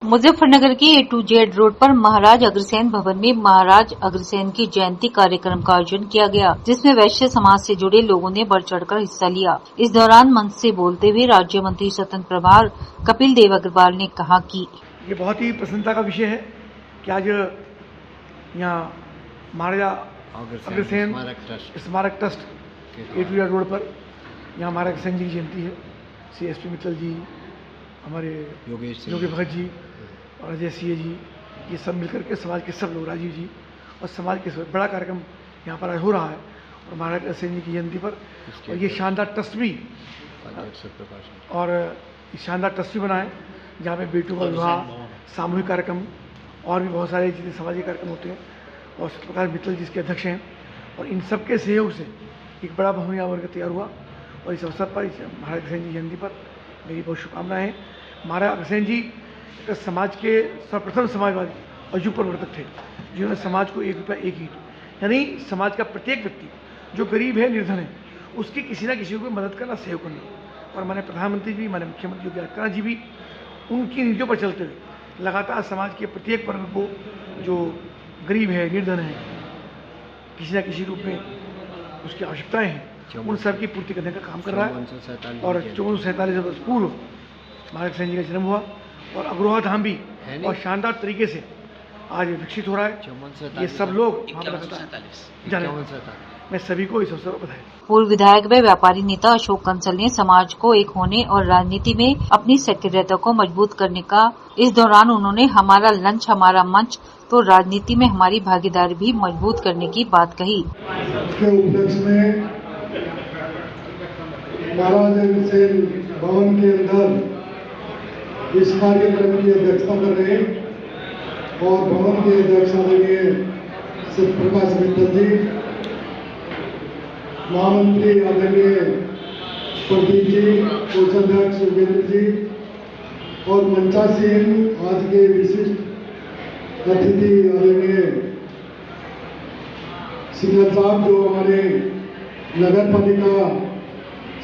मुजफ्फरनगर के A to Z road पर महाराज अग्रसेन भवन में महाराज अग्रसेन की जयंती कार्यक्रम का आयोजन किया गया, जिसमें वैश्य समाज से जुड़े लोगों ने बढ़ चढ़कर हिस्सा लिया। इस दौरान मंच से बोलते हुए राज्य मंत्री स्वतंत्र प्रभार कपिल देव अग्रवाल ने कहा कि ये बहुत ही प्रसन्नता का विषय है कि आज यहाँ महाराजा अग्रसेन स्मारक trust A to Z road पर यहाँ महाराज अग्रसेन जी की जयंती है। CSP मित्तल जी, हमारे योगेश भगत जी और अजय सिंह जी, ये सब मिलकर के समाज के सब लोग, राजीव जी और समाज के बड़ा कार्यक्रम यहाँ पर हो रहा है। और महाराज अग्रसेन जी की जयंती पर और ये शानदार ट्रस्ट भी शानदार ट्रस्ट भी बना है, जहाँ पे बेटों का विवाह, सामूहिक कार्यक्रम और भी बहुत सारे जितने सामाजिक कार्यक्रम होते हैं। और प्रकाश मित्तल जी इसके अध्यक्ष हैं और इन सब के सहयोग से एक बड़ा भवन यहाँ वर्ग तैयार हुआ। और इस अवसर पर महाराज अग्रसेन जी जयंती पर मेरी बहुत शुभकामनाएं हैं। महाराज अग्रसेन जी समाज के सर्वप्रथम समाजवादी और युग प्रवर्तक थे, जिन्होंने समाज को 1 रुपया 1 ईंट, यानी समाज का प्रत्येक व्यक्ति जो गरीब है, निर्धन है, उसकी किसी न किसी को मदद करना, सहयोग करना। और माननीय प्रधानमंत्री जी, माननीय मुख्यमंत्री योगी आदित्यनाथ जी भी उनकी नीतियों पर चलते हुए लगातार समाज के प्रत्येक वर्ग को, जो गरीब है, निर्धन है, किसी न किसी रूप में उसकी आवश्यकताएँ हैं, उन सब की पूर्ति करने का काम कर रहा है। और 5447 वर्ष पूर्व महाराज अग्रसेन जी का जन्म हुआ और अग्रोहा धाम भी और शानदार तरीके से आज विकसित हो रहा है। ये सब लोग जाने, मैं सभी को इस अवसर पर बधाई। पूर्व विधायक व व्यापारी नेता अशोक कंसल ने समाज को एक होने और राजनीति में अपनी सक्रियता को मजबूत करने का, इस दौरान उन्होंने हमारा लंच हमारा मंच तो राजनीति में हमारी भागीदारी भी मजबूत करने की बात कही। महाराज अग्रसेन भवन के अंदर इस कार्यक्रम की अध्यक्षता कर रहे हैं और भवन की अध्यक्षता देंगे श्री प्रकाश मित्तल जी, महामंत्री आदरणीय प्रदीप जी, कोषाध्यक्ष योगेंद्र जी और मंचासीन आज के विशिष्ट अतिथि आदरणीय सिंघल साहब, जो हमारे नगर पालिका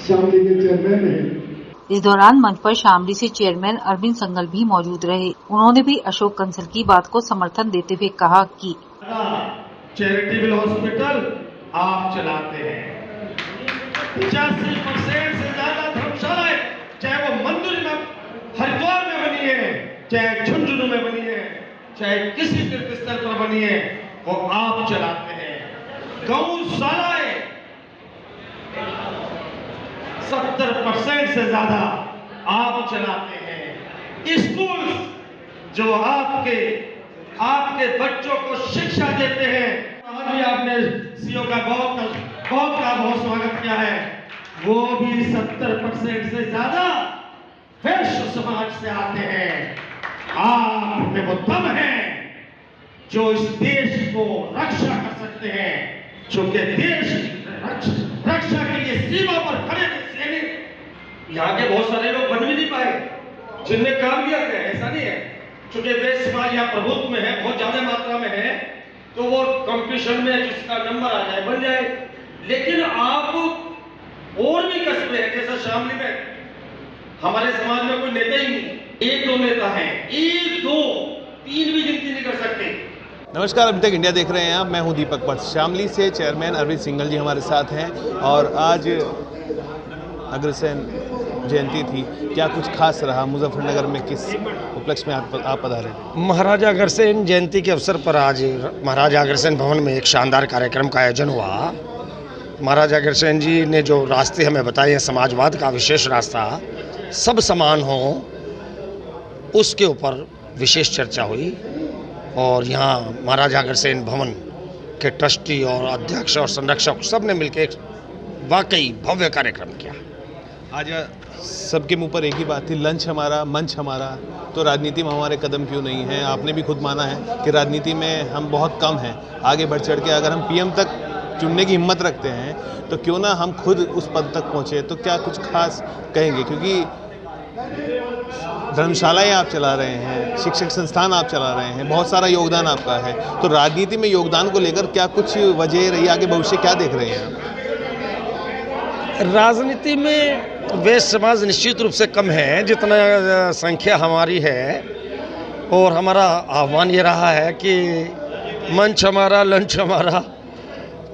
शामली के चेयरमैन हैं। इस दौरान मंच पर शामली से चेयरमैन अरविंद संगल भी मौजूद रहे। उन्होंने भी अशोक कंसल की बात को समर्थन देते हुए कहा कि चैरिटेबल हॉस्पिटल आप चलाते हैं, 85% से ज्यादा धर्मशालाएं, चाहे वो मंदिर में हरिद्वार में बनी है, चाहे झुंझुनू में बनी है, चाहे किसी तीर्थ स्थल पर बनी है, वो आप चलाते हैं। गौशालाएं 70% से ज्यादा आप चलाते हैं। स्कूल जो आपके बच्चों को शिक्षा देते हैं, आज भी आपने सीओ का बहुत स्वागत किया है, वो भी 70% से ज्यादा वैश्य समाज से आते हैं। आप में वो दम है जो इस देश को रक्षा कर सकते हैं, चूंकि देश रक्षा के लिए सीमा पर खड़े सैनिक यहाँ के बहुत सारे लोग बन भी नहीं पाए, जिनने काम किया है। ऐसा नहीं है, चूंकि देश समाज यहाँ प्रभुत्व में है, बहुत ज्यादा मात्रा में है, तो वो कंपटीशन में जिसका नंबर आ जाए बन जाए। लेकिन आप और भी कस्बे हैं, जैसा शामली में हमारे समाज में कोई नेता ही नहीं, 1-2 नेता हैं, 1-2 3 भी गिनती नहीं कर सकते। नमस्कार, अभी तक इंडिया देख रहे हैं आप। मैं हूं दीपक भट्ट। शामली से चेयरमैन अरविंद सिंगल जी हमारे साथ हैं और आज अग्रसेन जयंती थी, क्या कुछ खास रहा मुजफ्फरनगर में, किस उपलक्ष्य में आप पधारे? महाराजा अग्रसेन जयंती के अवसर पर आज महाराजा अग्रसेन भवन में एक शानदार कार्यक्रम का आयोजन हुआ। महाराजा अग्रसेन जी ने जो रास्ते हमें बताए हैं, समाजवाद का विशेष रास्ता, सब समान हो, उसके ऊपर विशेष चर्चा हुई। और यहाँ महाराजा अग्रसेन भवन के ट्रस्टी और अध्यक्ष और संरक्षक सब ने मिलकर एक वाकई भव्य कार्यक्रम किया। आज सबके मुंह पर एक ही बात थी, लंच हमारा मंच हमारा, तो राजनीति में हमारे कदम क्यों नहीं है? आपने भी खुद माना है कि राजनीति में हम बहुत कम हैं। आगे बढ़ चढ़ के अगर हम पीएम तक चुनने की हिम्मत रखते हैं तो क्यों ना हम खुद उस पद तक पहुँचे। तो क्या कुछ खास कहेंगे? क्योंकि धर्मशालाएं आप चला रहे हैं, शिक्षक संस्थान आप चला रहे हैं, बहुत सारा योगदान आपका है, तो राजनीति में योगदान को लेकर क्या कुछ वजह रही, आगे भविष्य क्या देख रहे हैं? राजनीति में वैश्य समाज निश्चित रूप से कम है, जितना संख्या हमारी है और हमारा आह्वान ये रहा है कि मंच हमारा लंच हमारा,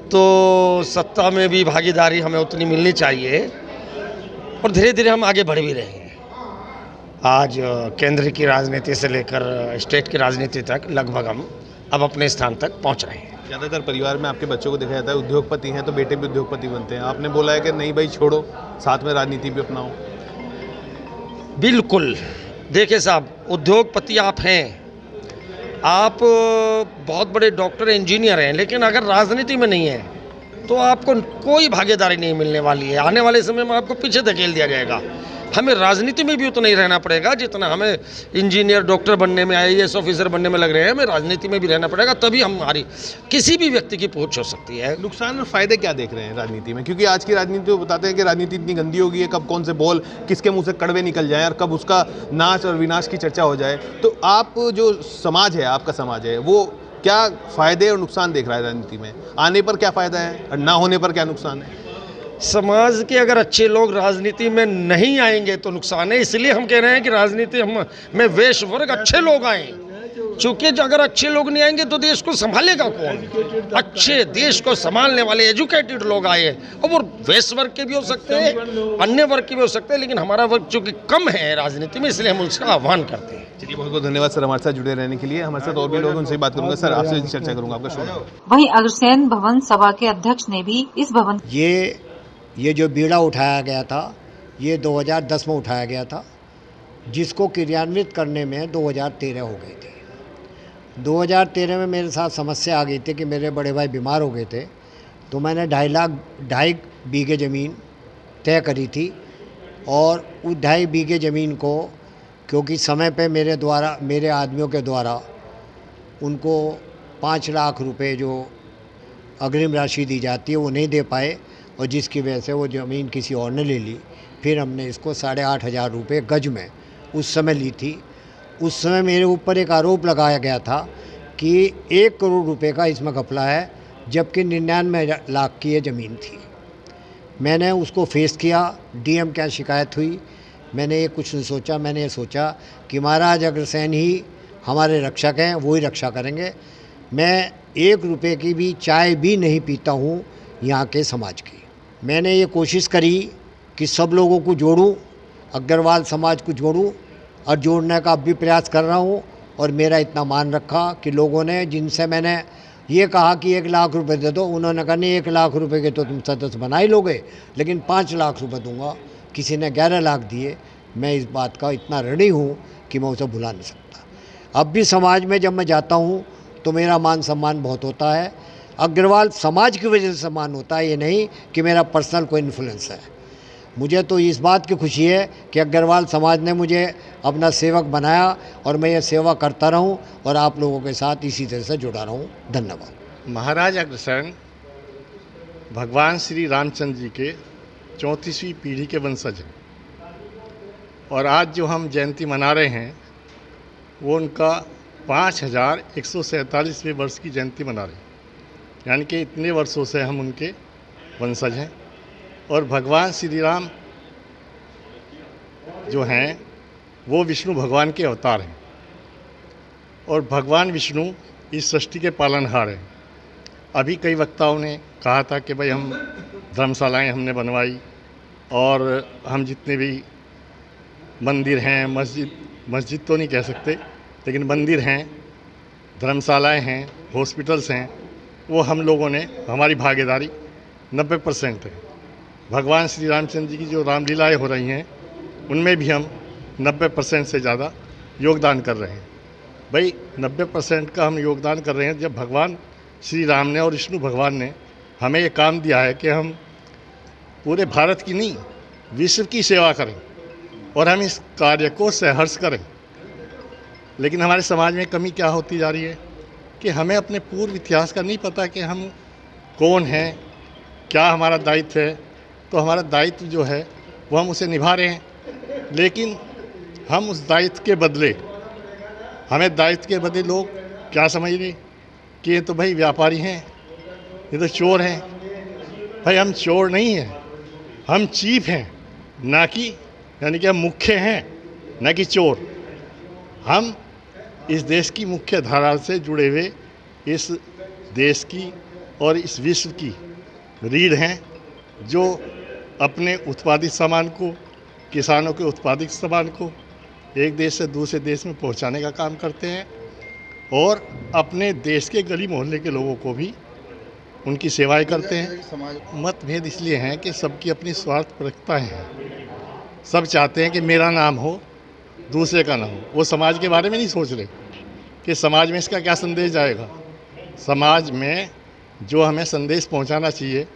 तो सत्ता में भी भागीदारी हमें उतनी मिलनी चाहिए और धीरे धीरे हम आगे बढ़ भी रहे हैं। आज केंद्र की राजनीति से लेकर स्टेट की राजनीति तक लगभग हम अब अपने स्थान तक पहुंच रहे हैं। ज़्यादातर परिवार में आपके बच्चों को देखा जाता है उद्योगपति हैं तो बेटे भी उद्योगपति बनते हैं। आपने बोला है कि नहीं भाई छोड़ो, साथ में राजनीति भी अपनाओ। बिल्कुल, देखिए साहब, उद्योगपति आप हैं, आप बहुत बड़े डॉक्टर इंजीनियर हैं, लेकिन अगर राजनीति में नहीं है तो आपको कोई भागीदारी नहीं मिलने वाली है। आने वाले समय में आपको पीछे धकेल दिया जाएगा। हमें राजनीति में भी उतना ही रहना पड़ेगा जितना हमें इंजीनियर डॉक्टर बनने में, IAS ऑफिसर बनने में लग रहे हैं। हमें राजनीति में भी रहना पड़ेगा, तभी हमारी किसी भी व्यक्ति की पहुंच हो सकती है। नुकसान और फायदे क्या देख रहे हैं राजनीति में? क्योंकि आज की राजनीति बताते हैं कि राजनीति इतनी गंदी हो गई है, कब कौन से बोल किसके मुंह से कड़वे निकल जाए और कब उसका नाश और विनाश की चर्चा हो जाए। तो आप जो समाज है, आपका समाज है, वो क्या फायदे और नुकसान देख रहा है राजनीति में? आने पर क्या फायदा है और ना होने पर क्या नुकसान है? समाज के अगर अच्छे लोग राजनीति में नहीं आएंगे तो नुकसान है। इसलिए हम कह रहे हैं कि राजनीति में वैश्य वर्ग अच्छे लोग आएँ, चूँकि अगर अच्छे लोग नहीं आएंगे तो देश को संभालेगा कौन? अच्छे देश को संभालने वाले एजुकेटेड लोग आए, और वो वैश्य वर्ग के भी हो सकते हैं, अन्य वर्ग के भी हो सकते हैं, लेकिन हमारा वर्ग चूँकि कम है राजनीति में, इसलिए हम उसका आह्वान करते हैं। चलिए, बहुत बहुत धन्यवाद सर हमारे साथ जुड़े रहने के लिए। हमारे साथ और भी लोग, उनसे बात करूंगा। सर, आपसे चर्चा करूंगा, आपका शुभ। वहीं अग्रसेन भवन सभा के अध्यक्ष ने भी इस भवन ये जो बीड़ा उठाया गया था, ये 2010 में उठाया गया था, जिसको क्रियान्वित करने में 2013 हो गई थी। 2013 में मेरे साथ समस्या आ गई थी कि मेरे बड़े भाई बीमार हो गए थे, तो मैंने 2.5 बीघे ज़मीन तय करी थी, और उस 2.5 बीघे ज़मीन को, क्योंकि समय पे मेरे आदमियों के द्वारा उनको 5 लाख रुपए जो अग्रिम राशि दी जाती है वो नहीं दे पाए, और जिसकी वजह से वो ज़मीन किसी और ने ले ली। फिर हमने इसको 8,500 रुपये गज में उस समय ली थी। उस समय मेरे ऊपर एक आरोप लगाया गया था कि 1 करोड़ रुपए का इसमें घपला है, जबकि 99 लाख की ये ज़मीन थी। मैंने उसको फेस किया, DM क्या शिकायत हुई, मैंने ये कुछ नहीं सोचा। मैंने ये सोचा कि महाराज अग्रसेन ही हमारे रक्षक हैं, वो ही रक्षा करेंगे। मैं 1 रुपये की भी चाय भी नहीं पीता हूँ यहाँ के समाज की। मैंने ये कोशिश करी कि सब लोगों को जोड़ूं, अग्रवाल समाज को जोड़ूं, और जोड़ने का अब भी प्रयास कर रहा हूं। और मेरा इतना मान रखा कि लोगों ने, जिनसे मैंने ये कहा कि 1 लाख रुपए दे दो, उन्होंने कहा नहीं 1 लाख रुपए के तो तुम सदस्य बना ही लोगे, लेकिन 5 लाख रुपए दूंगा। किसी ने 11 लाख दिए। मैं इस बात का इतना ऋणी हूँ कि मैं उसे भुला नहीं सकता। अब भी समाज में जब मैं जाता हूँ तो मेरा मान सम्मान बहुत होता है। अग्रवाल समाज की वजह से सम्मान होता है, ये नहीं कि मेरा पर्सनल कोई इन्फ्लुएंस है। मुझे तो इस बात की खुशी है कि अग्रवाल समाज ने मुझे अपना सेवक बनाया, और मैं ये सेवा करता रहूं और आप लोगों के साथ इसी तरह से जुड़ा रहूं। धन्यवाद। महाराज अग्रसेन भगवान श्री रामचंद्र जी के 34वीं पीढ़ी के वंशज हैं, और आज जो हम जयंती मना रहे हैं वो उनका 5147वें वर्ष की जयंती मना रहे हैं। यानी कि इतने वर्षों से हम उनके वंशज हैं। और भगवान श्री राम जो हैं वो विष्णु भगवान के अवतार हैं, और भगवान विष्णु इस सृष्टि के पालनहार हैं। अभी कई वक्ताओं ने कहा था कि भाई हम धर्मशालाएं हमने बनवाई, और हम जितने भी मंदिर हैं, मस्जिद तो नहीं कह सकते, लेकिन मंदिर हैं, धर्मशालाएं हैं, हॉस्पिटल्स हैं, वो हम लोगों ने, हमारी भागीदारी 90% है। भगवान श्री रामचंद्र जी की जो रामलीलाएँ हो रही हैं उनमें भी हम 90% से ज़्यादा योगदान कर रहे हैं। भाई 90% का हम योगदान कर रहे हैं, जब भगवान श्री राम ने और विष्णु भगवान ने हमें ये काम दिया है कि हम पूरे भारत की नहीं, विश्व की सेवा करें, और हम इस कार्य को सहर्ष करें। लेकिन हमारे समाज में कमी क्या होती जा रही है कि हमें अपने पूर्व इतिहास का नहीं पता कि हम कौन हैं, क्या हमारा दायित्व है। तो हमारा दायित्व जो है वो हम उसे निभा रहे हैं, लेकिन हम उस दायित्व के बदले, हमें दायित्व के बदले लोग क्या समझ रहे कि ये तो भाई व्यापारी हैं, ये तो चोर हैं। भाई हम चोर नहीं हैं, हम चीफ हैं, ना कि, यानी कि हम मुख्य हैं, ना कि चोर। हम इस देश की मुख्य धारा से जुड़े हुए इस देश की और इस विश्व की रीढ़ हैं, जो अपने उत्पादित सामान को, किसानों के उत्पादित सामान को एक देश से दूसरे देश में पहुंचाने का काम करते हैं और अपने देश के गली मोहल्ले के लोगों को भी उनकी सेवाएं करते हैं। मतभेद इसलिए हैं कि सबकी अपनी स्वार्थपरकताएं हैं। सब चाहते हैं कि मेरा नाम हो, दूसरे का ना हो। वो समाज के बारे में नहीं सोच रहे कि समाज में इसका क्या संदेश जाएगा। समाज में जो हमें संदेश पहुंचाना चाहिए,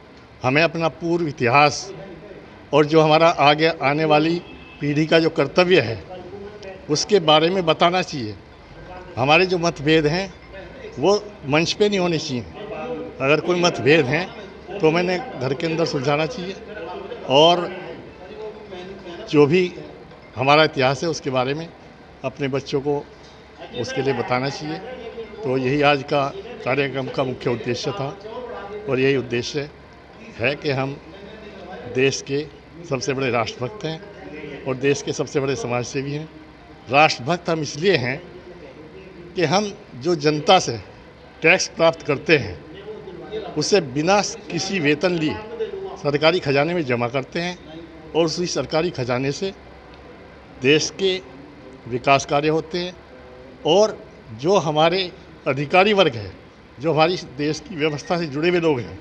हमें अपना पूर्व इतिहास और जो हमारा आगे आने वाली पीढ़ी का जो कर्तव्य है उसके बारे में बताना चाहिए। हमारे जो मतभेद हैं वो मंच पे नहीं होने चाहिए। अगर कोई मतभेद हैं तो मैंने घर के अंदर सुलझाना चाहिए और जो भी हमारा इतिहास है उसके बारे में अपने बच्चों को उसके लिए बताना चाहिए। तो यही आज का कार्यक्रम का मुख्य उद्देश्य था और यही उद्देश्य है कि हम देश के सबसे बड़े राष्ट्रभक्त हैं और देश के सबसे बड़े समाज सेवी हैं। राष्ट्रभक्त हम इसलिए हैं कि हम जो जनता से टैक्स प्राप्त करते हैं उसे बिना किसी वेतन लिए सरकारी खजाने में जमा करते हैं और उसी सरकारी खजाने से देश के विकास कार्य होते हैं और जो हमारे अधिकारी वर्ग है, जो हमारी देश की व्यवस्था से जुड़े हुए लोग हैं,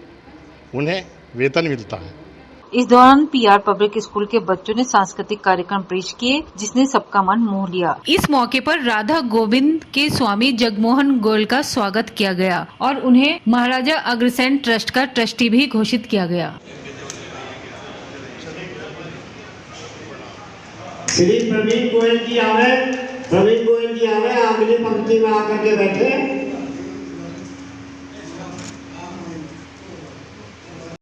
उन्हें वेतन मिलता है। इस दौरान पीआर पब्लिक स्कूल के बच्चों ने सांस्कृतिक कार्यक्रम पेश किए, जिसने सबका मन मोह लिया। इस मौके पर राधा गोविंद के स्वामी जगमोहन गोयल का स्वागत किया गया और उन्हें महाराजा अग्रसेन ट्रस्ट का ट्रस्टी भी घोषित किया गया। श्री प्रवीण गोयल जी आवे, अगली पंक्ति में आकर के बैठे।